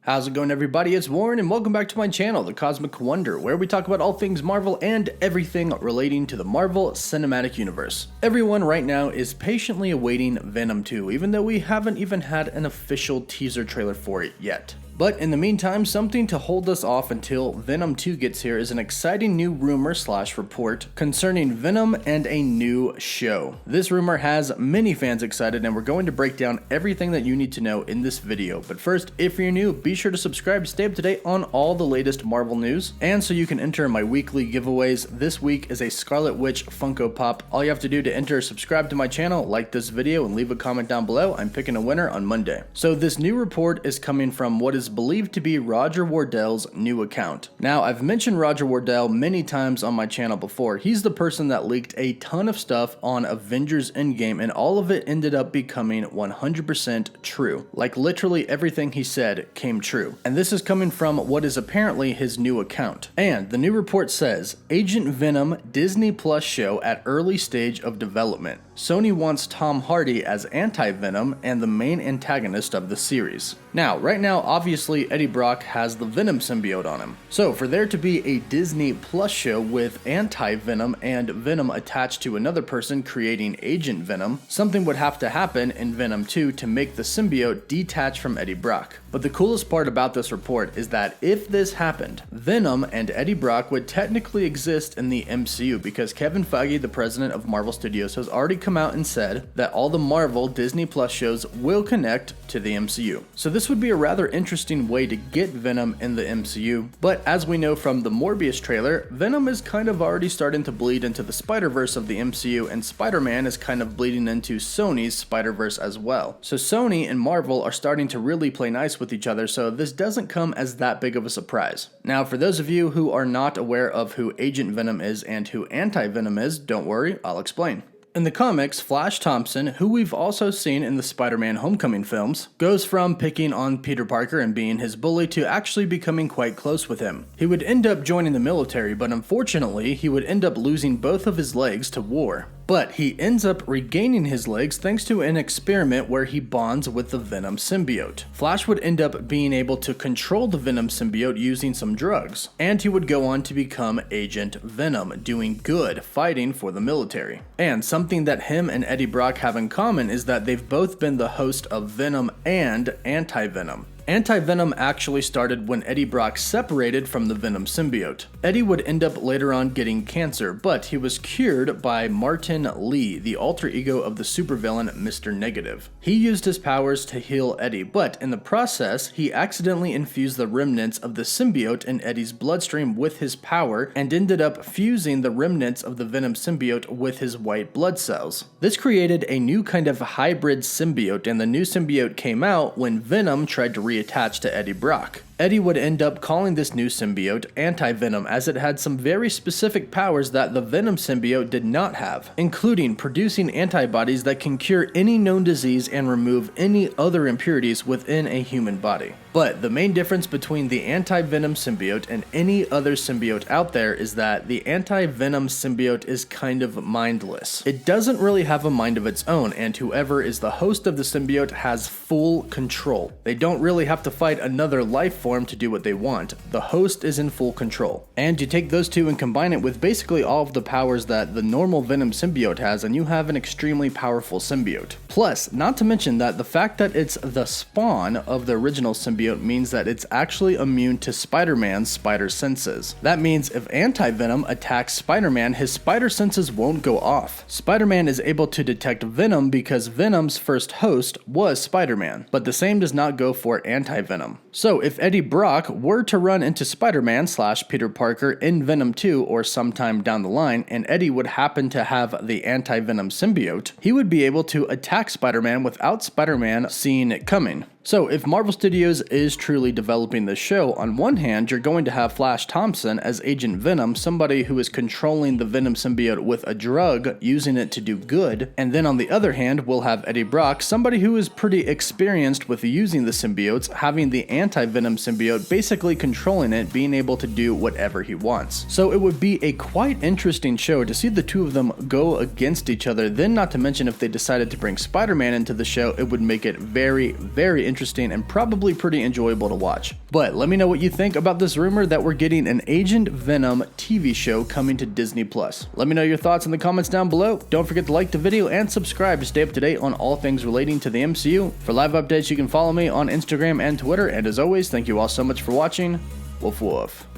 How's it going, everybody? It's Warren and welcome back to my channel, The Cosmic Wonder, where we talk about all things Marvel and everything relating to the Marvel Cinematic Universe. Everyone right now is patiently awaiting Venom 2, even though we haven't even had an official teaser trailer for it yet. But in the meantime, something to hold us off until Venom 2 gets here is an exciting new rumor/report concerning Venom and a new show. This rumor has many fans excited, and we're going to break down everything that you need to know in this video. But first, if you're new, be sure to subscribe to stay up to date on all the latest Marvel news, and so you can enter my weekly giveaways. This week is a Scarlet Witch Funko Pop. All you have to do to enter is subscribe to my channel, like this video, and leave a comment down below. I'm picking a winner on Monday. So this new report is coming from what is believed to be Roger Wardell's new account. Now, I've mentioned Roger Wardell many times on my channel before. He's the person that leaked a ton of stuff on Avengers Endgame, and all of it ended up becoming 100% true. Like, literally everything he said came true. And this is coming from what is apparently his new account. And the new report says, Agent Venom Disney Plus show at early stage of development. Sony wants Tom Hardy as Anti-Venom and the main antagonist of the series. Now, right now, obviously, Eddie Brock has the Venom symbiote on him. So, for there to be a Disney Plus show with Anti-Venom and Venom attached to another person creating Agent Venom, something would have to happen in Venom 2 to make the symbiote detach from Eddie Brock. But the coolest part about this report is that if this happened, Venom and Eddie Brock would technically exist in the MCU because Kevin Feige, the president of Marvel Studios, has already come out and said that all the Marvel Disney Plus shows will connect to the MCU. So this would be a rather interesting way to get Venom in the MCU, but as we know from the Morbius trailer, Venom is kind of already starting to bleed into the Spider-Verse of the MCU, and Spider-Man is kind of bleeding into Sony's Spider-Verse as well. So Sony and Marvel are starting to really play nice with each other, so this doesn't come as that big of a surprise. Now, for those of you who are not aware of who Agent Venom is and who Anti-Venom is, don't worry, I'll explain. In the comics, Flash Thompson, who we've also seen in the Spider-Man Homecoming films, goes from picking on Peter Parker and being his bully to actually becoming quite close with him. He would end up joining the military, but unfortunately, he would end up losing both of his legs to war. But he ends up regaining his legs thanks to an experiment where he bonds with the Venom symbiote. Flash would end up being able to control the Venom symbiote using some drugs, and he would go on to become Agent Venom, doing good, fighting for the military. And something that him and Eddie Brock have in common is that they've both been the host of Venom and Anti-Venom. Anti-Venom actually started when Eddie Brock separated from the Venom symbiote. Eddie would end up later on getting cancer, but he was cured by Martin Lee, the alter ego of the supervillain Mr. Negative. He used his powers to heal Eddie, but in the process, he accidentally infused the remnants of the symbiote in Eddie's bloodstream with his power and ended up fusing the remnants of the Venom symbiote with his white blood cells. This created a new kind of hybrid symbiote, and the new symbiote came out when Venom tried to reattach to Eddie Brock. Eddie would end up calling this new symbiote Anti-Venom, as it had some very specific powers that the Venom symbiote did not have, including producing antibodies that can cure any known disease and remove any other impurities within a human body. But the main difference between the Anti-Venom symbiote and any other symbiote out there is that the Anti-Venom symbiote is kind of mindless. It doesn't really have a mind of its own, and whoever is the host of the symbiote has full control. They don't really have to fight another life form to do what they want. The host is in full control. And you take those two and combine it with basically all of the powers that the normal Venom symbiote has, and you have an extremely powerful symbiote. Plus, not to mention that the fact that it's the spawn of the original symbiote means that it's actually immune to Spider-Man's spider senses. That means if Anti-Venom attacks Spider-Man, his spider senses won't go off. Spider-Man is able to detect Venom because Venom's first host was Spider-Man, but the same does not go for Anti-Venom. So if Eddie Brock were to run into Spider-Man/Peter Parker in Venom 2 or sometime down the line, and Eddie would happen to have the Anti-Venom symbiote, he would be able to attack Spider-Man without Spider-Man seeing it coming. So if Marvel Studios is truly developing this show, on one hand, you're going to have Flash Thompson as Agent Venom, somebody who is controlling the Venom symbiote with a drug, using it to do good, and then on the other hand, we'll have Eddie Brock, somebody who is pretty experienced with using the symbiotes, having the Anti-Venom symbiote, basically controlling it, being able to do whatever he wants. So it would be a quite interesting show to see the two of them go against each other, then not to mention if they decided to bring Spider-Man into the show, it would make it very, very interesting interesting and probably pretty enjoyable to watch. But let me know what you think about this rumor that we're getting an Agent Venom TV show coming to Disney+. Let me know your thoughts in the comments down below. Don't forget to like the video and subscribe to stay up to date on all things relating to the MCU. For live updates, you can follow me on Instagram and Twitter. And as always, thank you all so much for watching. Woof woof.